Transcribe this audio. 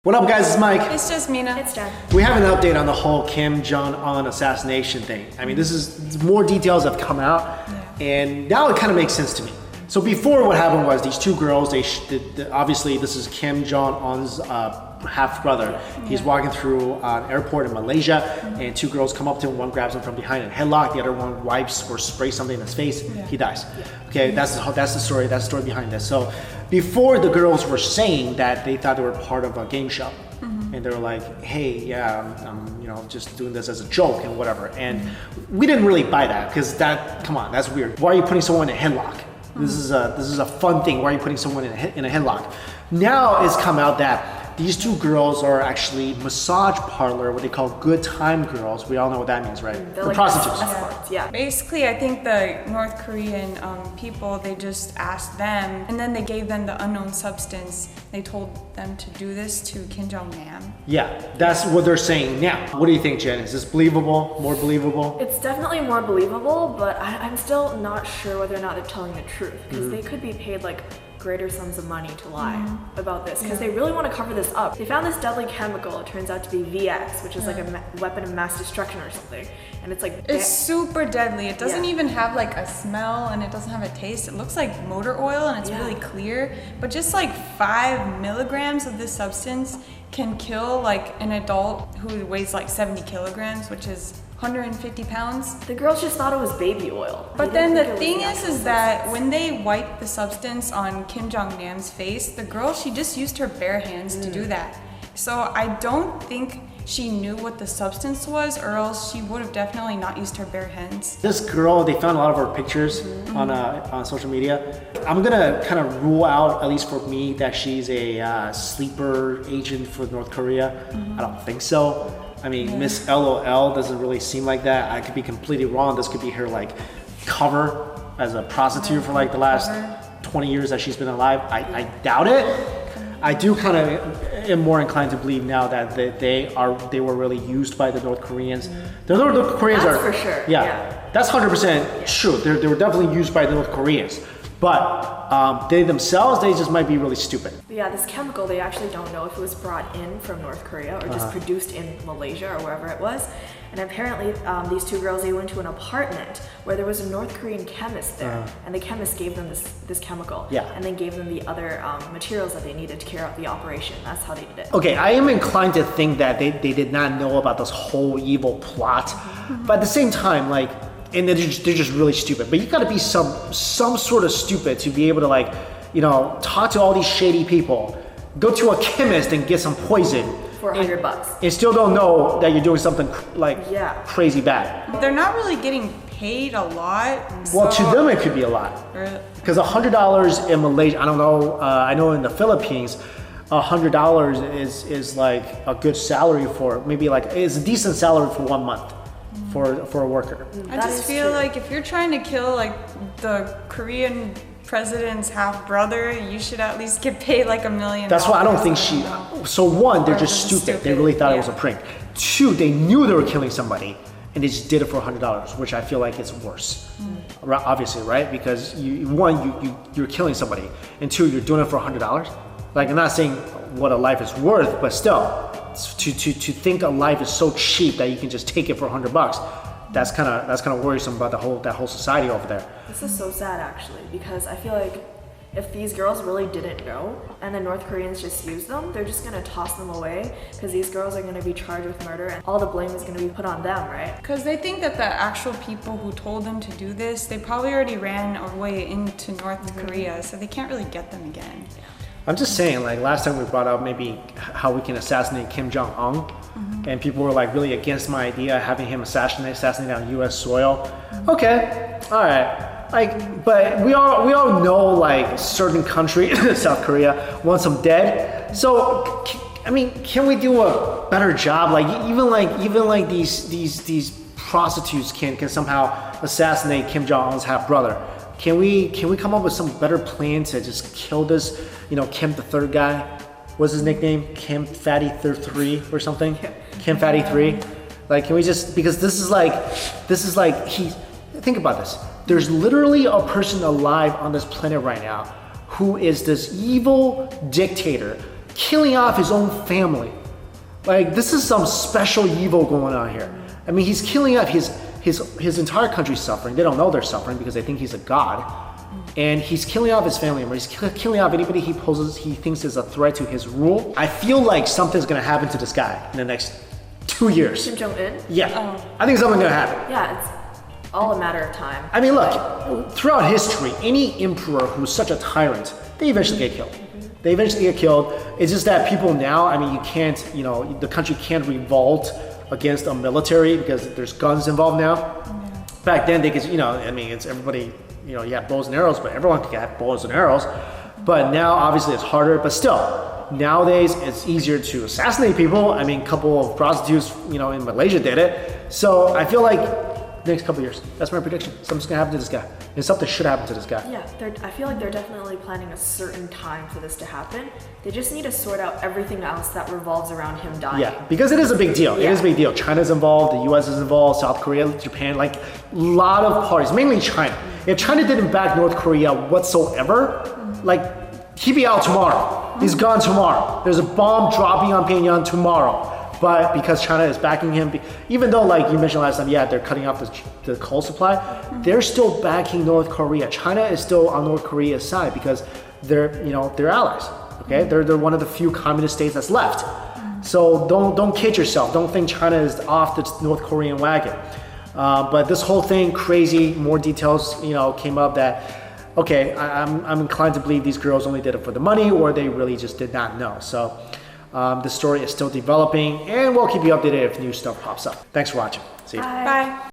What up guys, it's Mike. It's just Mina. It's Jen. We have an update on the whole Kim Jong-un assassination thing. I mean, this is more details have come out and now it kind of makes sense to me. So before what happened was these two girls, obviously this is Kim Jong-un's half brother. He's walking through an airport in Malaysia and two girls come up to him, one grabs him from behind and headlock, the other one wipes or sprays something in his face, he dies. Okay, that's the story behind this. So before the girls were saying that they thought they were part of a game show. And they were like, hey, yeah, I'm just doing this as a joke and whatever. And we didn't really buy that because come on, that's weird. Why are you putting someone in a headlock? This is a fun thing. Why are you putting someone in a headlock? Now it's come out that these two girls are actually massage parlor, what they call good time girls. We all know what that means, right? They're like prostitutes. Yeah. Basically, I think the North Korean people, they just asked them, and then they gave them the unknown substance. They told them to do this to Jong-nam. Yeah, that's what they're saying now. What do you think, Jen? Is this believable? More believable? It's definitely more believable, but I'm still not sure whether or not they're telling the truth because they could be paid like greater sums of money to lie about this because they really want to cover this up. They found this deadly chemical. It turns out to be VX, which is like a weapon of mass destruction or something. And it's like it's super deadly. It doesn't even have like a smell and it doesn't have a taste. It looks like motor oil and it's really clear. But just like 5 milligrams of this substance can kill like an adult who weighs like 70 kilograms, which is 150 pounds. The girls just thought it was baby oil. But then the thing is that when they wiped the substance on Kim Jong-nam's face, the girl, she just used her bare hands to do that. So I don't think she knew what the substance was, or else she would have definitely not used her bare hands. This girl, they found a lot of her pictures on social media. I'm gonna kind of rule out, at least for me, that she's a sleeper agent for North Korea. I don't think so. I mean, Miss LOL doesn't really seem like that. I could be completely wrong. This could be her like cover as a prostitute for like the last 20 years that she's been alive. I doubt it. I do kind of am more inclined to believe now that they were really used by the North Koreans. The North Koreans That's for sure. Yeah, that's 100% true. They were definitely used by the North Koreans. But they themselves, they just might be really stupid. Yeah, this chemical, they actually don't know if it was brought in from North Korea or just produced in Malaysia or wherever it was. And apparently these two girls, they went to an apartment where there was a North Korean chemist there. And the chemist gave them this chemical. And then gave them the other materials that they needed to carry out the operation. That's how they did it. Okay, I am inclined to think that they did not know about this whole evil plot. But at the same time, like, and they're just really stupid. But you gotta be some sort of stupid to be able to like, talk to all these shady people, go to a chemist and get some poison. For $100. And still don't know that you're doing something like crazy bad. They're not really getting paid a lot. Well, to them it could be a lot. Because $100 in Malaysia, I don't know, I know in the Philippines, $100 is like a good salary for, maybe like, it's a decent salary for 1 month. For a worker. I just feel like if you're trying to kill like the Korean president's half brother, you should at least get paid like $1 million. That's why I don't think she. So one, they're just stupid. They really thought it was a prank. Two, they knew they were killing somebody, and they just did it for $100, which I feel like is worse. Obviously, right? Because you're killing somebody, and two, you're doing it for $100. Like, I'm not saying what a life is worth, but still. To think a life is so cheap that you can just take it for $100, that's kind of worrisome about that whole society over there. This is so sad actually, because I feel like if these girls really didn't know and the North Koreans just used them, they're just gonna toss them away because these girls are gonna be charged with murder and all the blame is gonna be put on them, right? Because they think that the actual people who told them to do this, they probably already ran away into North Korea, so they can't really get them again. I'm just saying, like last time we brought up maybe how we can assassinate Kim Jong-un, and people were like really against my idea of having him assassinated on U.S. soil. Okay, all right. Like, but we all know like certain country, South Korea, wants him dead. So, I mean, can we do a better job? Like even like these prostitutes can somehow assassinate Kim Jong-un's half brother. Can we come up with some better plan to just kill this, Kim the third guy? What's his nickname? Kim Fatty 3 or something? Kim Fatty 3. Like, can we just, because this is like think about this. There's literally a person alive on this planet right now who is this evil dictator killing off his own family. Like, this is some special evil going on here. I mean, he's killing off his entire country's suffering. They don't know they're suffering because they think he's a god. And he's killing off his family members. He's killing off anybody he thinks is a threat to his rule. I feel like something's gonna happen to this guy in the next 2 years. Kim-jong-un? Yeah, I think something's gonna happen. Yeah, it's all a matter of time. I mean, look, throughout history, any emperor who's such a tyrant, they eventually get killed. They eventually get killed. It's just that people now, I mean, you can't, the country can't revolt against a military because there's guns involved now. Back then, they could, I mean, it's everybody, you have bows and arrows, but everyone can have bows and arrows. But now, obviously, it's harder, but still, nowadays, it's easier to assassinate people. I mean, a couple of prostitutes, in Malaysia did it. So I feel like next couple of years, that's my prediction. Something's gonna happen to this guy. And something should happen to this guy. Yeah, I feel like they're definitely planning a certain time for this to happen. They just need to sort out everything else that revolves around him dying. Yeah, because it is a big deal. It is a big deal. China's involved, the US is involved, South Korea, Japan, like a lot of parties, mainly China. If China didn't back North Korea whatsoever, like he'd be out tomorrow. He's gone tomorrow. There's a bomb dropping on Pyongyang tomorrow. But because China is backing him, even though like you mentioned last time, they're cutting off the coal supply, they're still backing North Korea. China is still on North Korea's side because they're allies. Okay, they're one of the few communist states that's left. So don't kid yourself. Don't think China is off the North Korean wagon. But this whole thing, crazy. More details, came up that. Okay, I'm inclined to believe these girls only did it for the money, or they really just did not know. So. The story is still developing, and we'll keep you updated if new stuff pops up. Thanks for watching. See you. Bye.